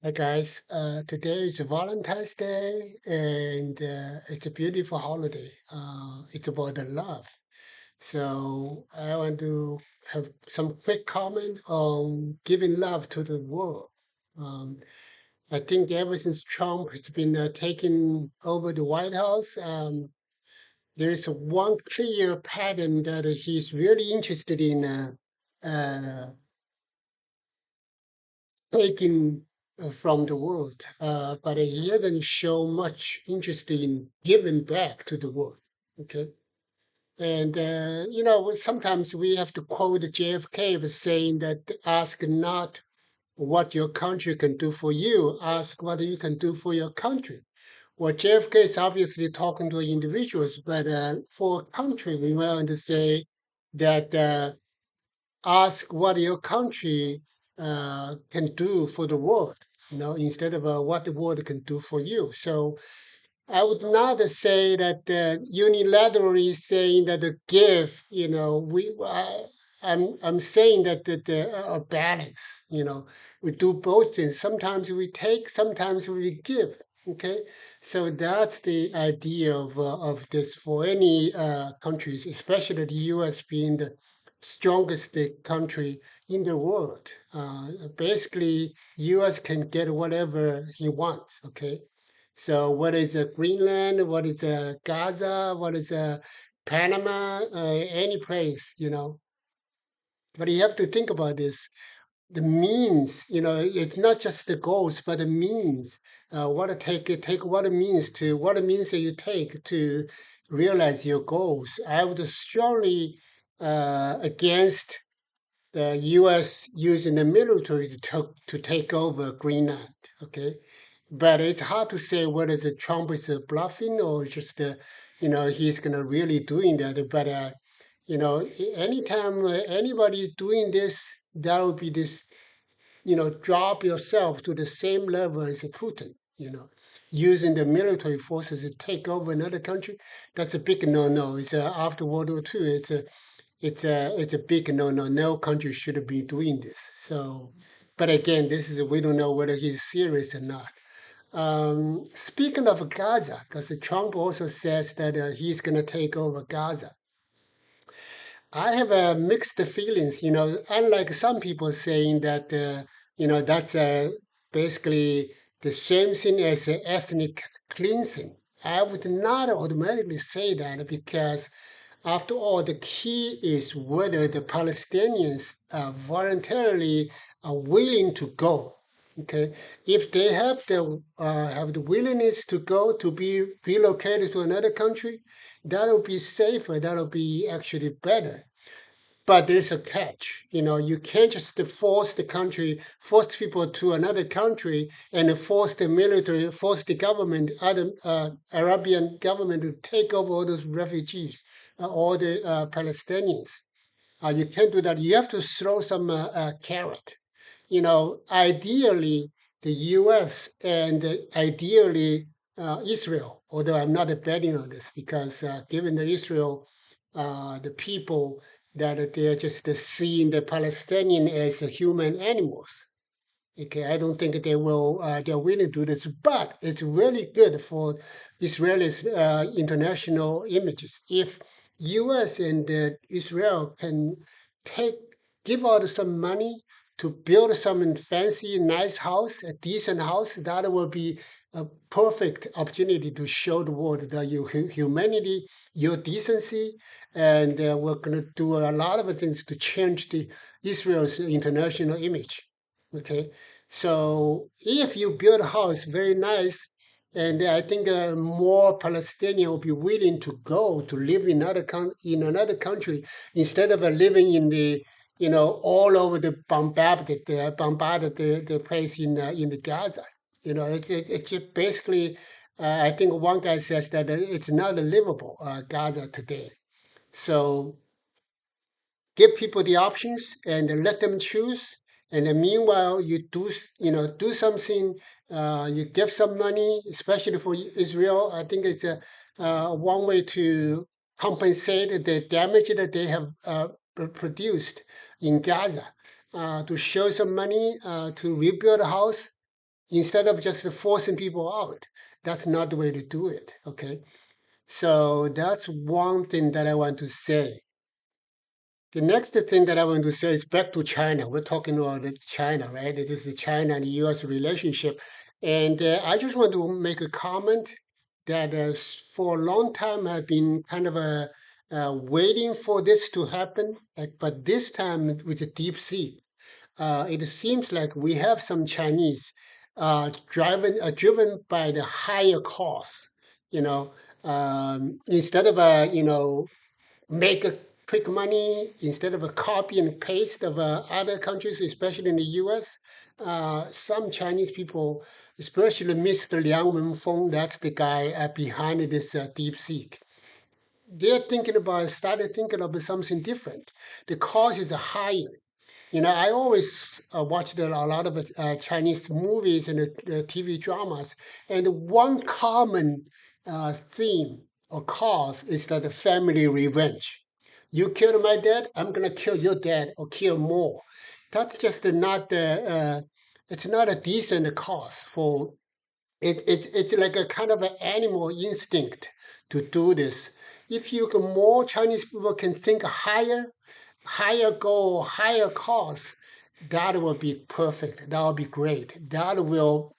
Hi guys, today is Valentine's Day and it's a beautiful holiday. It's about the love. So I want to have some quick comment on giving love to the world. Um, I think ever since Trump has been taking over the White House, there is one clear pattern that he's really interested in uh, taken from the world, but he hasn't shown much interest in giving back to the world. Okay. And, sometimes we have to quote JFK as saying that ask not what your country can do for you, ask what you can do for your country. Well, JFK is obviously talking to individuals, but for a country, we want to say that ask what your country can do for the world, instead of what the world can do for you. So I would not say that unilaterally saying that the give, I'm saying that a balance, we do both things. Sometimes we take, sometimes we give. Okay, so that's the idea of this for any countries, especially the U.S. being the strongest country in the world. Basically, U.S. can get whatever he wants. Okay, so what is Greenland? What is Gaza? What is Panama? Any place, But you have to think about this. The means, it's not just the goals, but the means. What it take what it means to what it means that you take to realize your goals. I would strongly against the U.S. using the military to take over Greenland. Okay, but it's hard to say whether the Trump is bluffing or just he's gonna really doing that. But anytime anybody doing this, that would be this drop yourself to the same level as Putin. Using the military forces to take over another country, that's a big no-no. It's after World War II. It's a big no-no. No country should be doing this. So, but again, this is we don't know whether he's serious or not. Speaking of Gaza, because Trump also says that he's going to take over Gaza. I have mixed feelings. Unlike some people saying that, that's basically the same thing as ethnic cleansing. I would not automatically say that because after all, the key is whether the Palestinians voluntarily are willing to go. Okay, if they have the willingness to go to be relocated to another country, that'll be safer. That'll be actually better. But there's a catch. You can't just force people to another country and force the military, force the government, other Arabian government to take over all those refugees, all the Palestinians. You can't do that. You have to throw some carrot. Ideally, the U.S. and ideally Israel, although I'm not betting on this because given the Israel, the people that they're just seeing the Palestinian as human animals. Okay, I don't think they're willing to do this, but it's really good for Israel's international images. If U.S. and Israel can take give out some money to build some fancy, nice house, a decent house, that will be a perfect opportunity to show the world that your humanity, your decency, and we're going to do a lot of things to change the Israel's international image. Okay, so if you build a house very nice, and I think more Palestinian will be willing to go to live in another country instead of living in the all over the bombarded the place in the Gaza. It's just basically. I think one guy says that it's not livable Gaza today. So give people the options and let them choose. And then meanwhile, do something. You give some money, especially for Israel. I think it's a one way to compensate the damage that they have produced in Gaza. To show some money to rebuild a house, instead of just forcing people out. That's not the way to do it. Okay. So that's one thing that I want to say. The next thing that I want to say is back to China. We're talking about China, right? This is the China and U.S. relationship. And I just want to make a comment that for a long time I've been kind of waiting for this to happen. But this time with the deep sea, it seems like we have some Chinese driven by the higher cost. You know, instead of make a quick money instead of a copy and paste of other countries, especially in the U.S. Some Chinese people, especially Mr. Liang Wenfeng, that's the guy behind this DeepSeek. They're started thinking about something different. The cost is higher. I always watched a lot of Chinese movies and TV dramas, and one common theme or cause is that the family revenge. You killed my dad, I'm gonna kill your dad or kill more. That's just not it's not a decent cause for it's like a kind of an animal instinct to do this. If you can, more Chinese people can think higher goal, higher cost, that will be perfect. That will be great. That will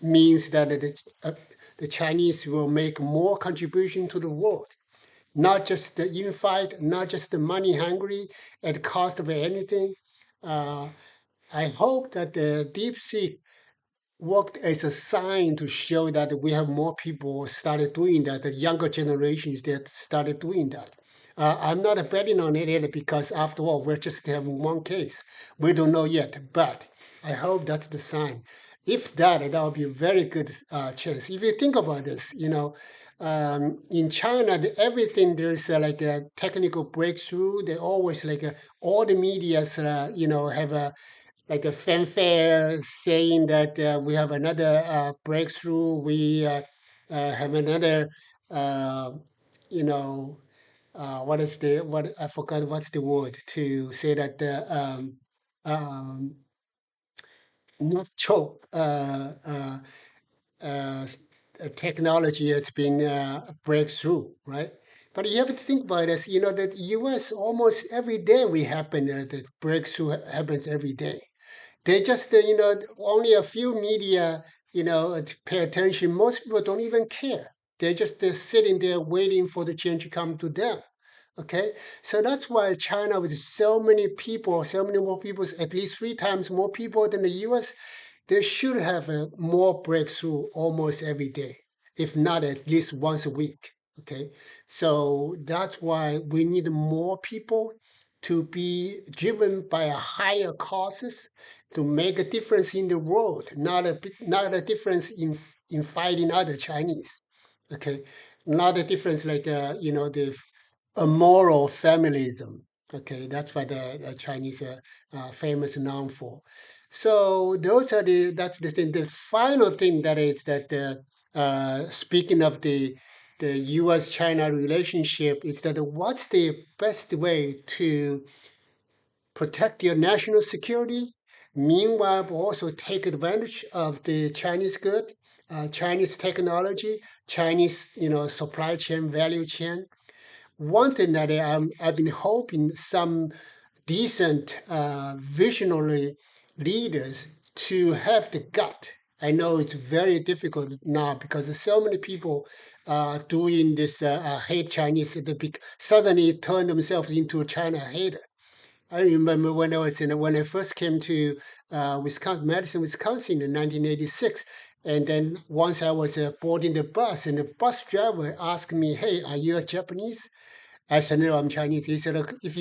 means that the Chinese will make more contribution to the world, not just the infight, not just the money hungry at the cost of anything. Uh, I hope that the deep sea worked as a sign to show that we have more people started doing that, the younger generations that started doing that. I'm not betting on it either because after all, we're just having one case. We don't know yet, but I hope that's the sign. If that would be a very good chance. If you think about this, in China, everything there's like a technical breakthrough. They always all the media's, have a like a fanfare saying that we have another breakthrough, we have another, uh, you know, what is what I forgot what's the word to say that um, not choke uh, technology has been a breakthrough, right? But you have to think about this, that U.S. almost every day we happen, the breakthrough happens every day. They just, only a few media, pay attention. Most people don't even care. They're just sitting there waiting for the change to come to them. Okay, so that's why China, with so many people, so many more people, at least three times more people than the U.S., they should have a more breakthrough almost every day, if not at least once a week. Okay, so that's why we need more people to be driven by a higher causes to make a difference in the world, not a difference in fighting other Chinese. Okay, not a difference like the a moral familism. Okay, that's what the Chinese famous known for. So that's the thing. The final thing that is that speaking of the U.S. China relationship is that what's the best way to protect your national security, meanwhile also take advantage of the Chinese good, Chinese technology, Chinese supply chain, value chain. One thing that I've been hoping some decent visionary leaders to have the gut. I know it's very difficult now because there's so many people doing this hate Chinese. Suddenly turn themselves into a China hater. I remember when I first came to Wisconsin, Madison, Wisconsin in 1986. And then once I was boarding the bus, and the bus driver asked me, "Hey, are you a Japanese?" I said, "No, I'm Chinese." He said, "Look, if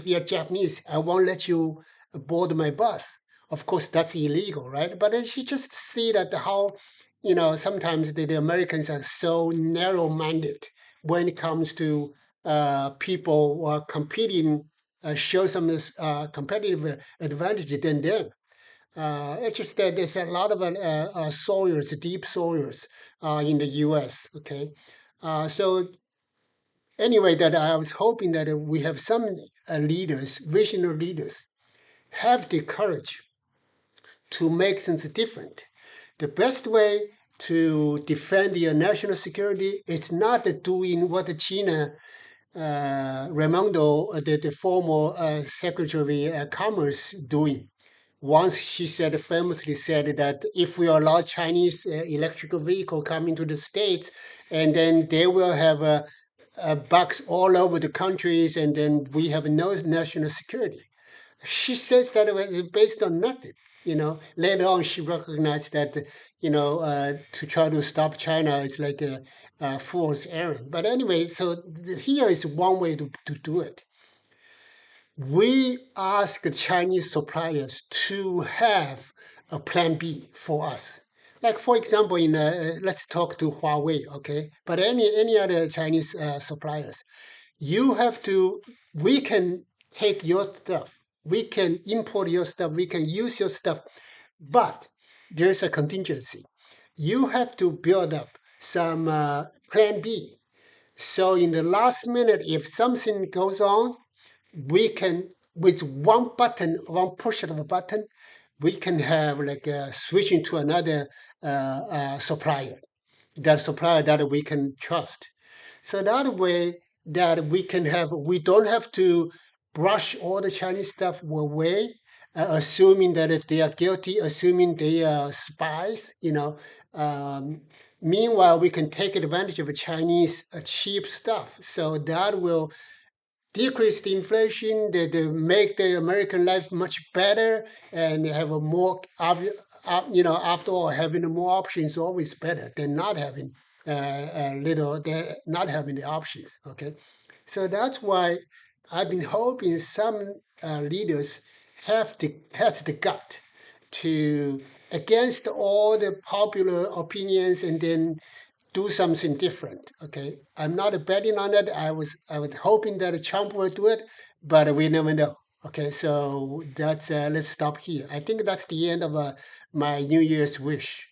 you're Japanese, I won't let you board my bus." Of course, that's illegal, right? But then she just see that how, sometimes the Americans are so narrow-minded when it comes to people who are competing, show some competitive advantage than them. It's just that there's a lot of sawyers, deep sawyers in the U.S. Okay, so anyway, that I was hoping that we have some leaders, visionary leaders, have the courage to make things different. The best way to defend your national security is not doing what China Raimondo, the former Secretary of Commerce, doing. Once she said famously said that if we allow Chinese electrical vehicle coming to the states, and then they will have bugs all over the countries, and then we have no national security. She says that it was based on nothing. Later on, she recognized that, to try to stop China is like a fool's errand. But anyway, so here is one way to do it. We ask the Chinese suppliers to have a plan B for us. Like for example, let's talk to Huawei, okay? But any other Chinese suppliers, you have to. We can take your stuff, we can import your stuff, we can use your stuff, but there's a contingency. You have to build up some plan B. So in the last minute, if something goes on, we can, with one button, one push of a button, we can have like switching to another supplier, that supplier that we can trust. So that way that we don't have to brush all the Chinese stuff away, assuming that if they are guilty, assuming they are spies. Um, Meanwhile, we can take advantage of Chinese cheap stuff. So that will decrease the inflation, that make the American life much better, and have a more, after all, having more options is always better than not having not having the options. Okay, so that's why I've been hoping some leaders has the gut to, against all the popular opinions, and then do something different. Okay, I'm not betting on it. I was hoping that Trump will do it, but we never know. Okay, so that's let's stop here. I think that's the end of my New Year's wish.